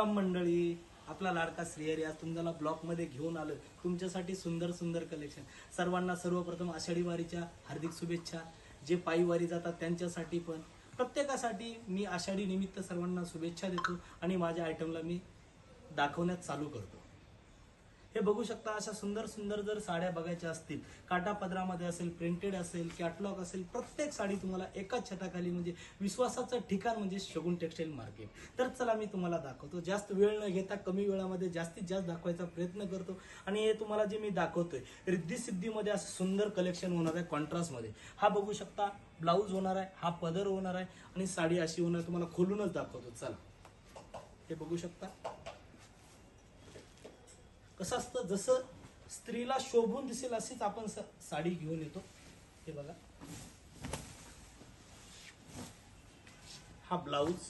मंडळी, आपला लाडका श्रीहरी आज तुम्हाला ब्लॉक मध्ये घेऊन आलो तुमच्यासाठी सुंदर सुंदर कलेक्शन। सर्वांना सर्वप्रथम आषाढी वारीच्या हार्दिक शुभेच्छा। जे पायी वारी जातात त्यांच्यासाठी पण प्रत्येकासाठी मी आषाढी निमित्त सर्वांना शुभेच्छा देतो आणि माझ्या आयटमला मी दाखवण्यात चालू करतो। हे बघू शकता, अशा सुंदर सुंदर जर साड्या बघायच्या असतील, काटा पदरामध्ये असेल, प्रिंटेड असेल, कॅटलॉग असेल, प्रत्येक साडी तुम्हाला एकाच छताखाली म्हणजे विश्वासाचं ठिकाण म्हणजे शगुन टेक्सटाईल मार्केट। तर चला मी तुम्हाला दाखवतो। जास्त वेळ न घेता कमी वेळामध्ये जास्तीत जास्त दाखवायचा प्रयत्न करतो। आणि हे तुम्हाला जे मी दाखवतोय रिद्धी सिद्धीमध्ये असं सुंदर कलेक्शन होणार आहे कॉन्ट्रास्ट मध्ये। हा बघू शकता, ब्लाऊज होणार आहे, हा पदर होणार आहे आणि साडी अशी होणार। तुम्हाला खोलूनच दाखवतो, चला। हे बघू शकता कसं असतं, जसं स्त्रीला शोभून दिसेल अशीच आपण साडी घेऊन येतो। हे बघा, हा ब्लाऊज,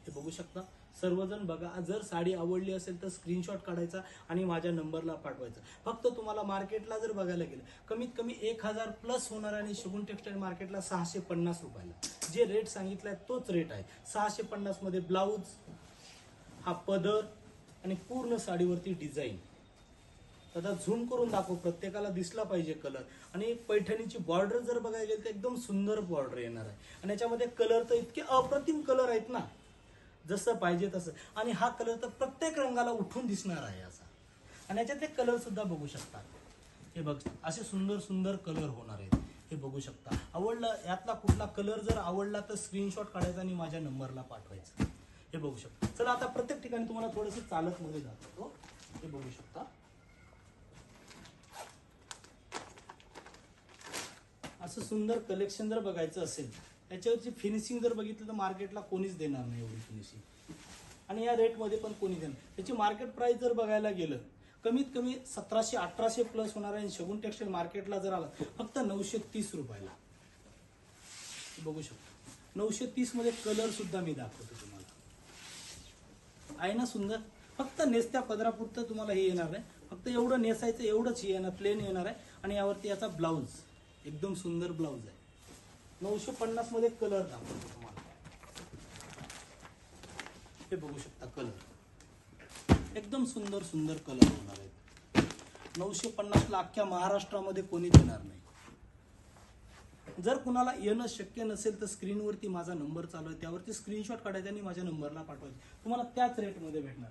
हे बघू शकता। सर्वजण बघा, जर साडी आवडली असेल तर स्क्रीनशॉट काढायचा आणि माझ्या नंबरला पाठवायचा। फक्त तुम्हाला मार्केटला जर बघायला गेलं कमीत कमी 1000 प्लस होणार आणि शगुन टेक्सटाईल मार्केटला 650 रुपयाला जे रेट सांगितलाय तोच रेट आहे। 650 मध्ये ब्लाऊज, हा पदर आणि पूर्ण साडीवरती डिझाईन। आता झूम करून दाखव, प्रत्येकाला दिसला पाहिजे कलर। आणि पैठणीची बॉर्डर जर बघायला गेलं तर एकदम सुंदर बॉर्डर येणार आहे आणि याच्यामध्ये कलर तर इतके अप्रतिम कलर आहेत ना, जसं पाहिजे तसं। आणि हा कलर तर प्रत्येक रंगाला उठून दिसणार आहे असा। आणि याच्यात एक कलर सुद्धा बघू शकता, हे बघ, असे सुंदर सुंदर कलर होणार आहेत। हे बघू शकता, आवडलं यातला कुठला कलर जर आवडला तर स्क्रीनशॉट काढायचा आणि माझ्या नंबरला पाठवायचा। हे बघू शकता। चला आता प्रत्येक ठिकाणी तुम्हाला थोडंसं चालत मध्ये दाखवतो। हे बघू शकता, असं सुंदर कलेक्शन जर बघायचं असेल, याच्यावरची फिनिशिंग जर बघितलं तर मार्केटला कोणीच देणार नाही एवढी फिनिशिंग। आणि या रेट मध्ये पण कोणी देणार। त्याची मार्केट प्राइस जर बघायला गेलं कमीत कमी 1700-1800 प्लस होणार आहे। शगुन टेक्सटाईल मार्केटला जर आला फक्त 930 रुपयाला। बघू शकता, 930 मध्ये कलर सुद्धा मी दाखवतो तुम्हाला, आहे ना सुंदर। फक्त नेसत्या पदरापुरतं तुम्हाला हे येणार आहे, फक्त एवढं नेसायचं, एवढंच हे येणार, प्लेन येणार आहे। आणि यावरती याचा ब्लाऊज, एकदम सुंदर ब्लाऊज आहे। 950 मध्ये कलर दाखवतो तुम्हाला। हे बघू शकता, कलर एकदम सुंदर सुंदर कलर होणार आहेत। 950 ला अख्ख्या महाराष्ट्रामध्ये कोणी देणार नाही। जर कुणाला येणं शक्य नसेल तर स्क्रीनवरती माझा नंबर चालू आहे, त्यावरती स्क्रीनशॉट काढायचा आणि माझ्या नंबरला पाठवायचा। तुम्हाला त्याच रेटमध्ये भेटणार।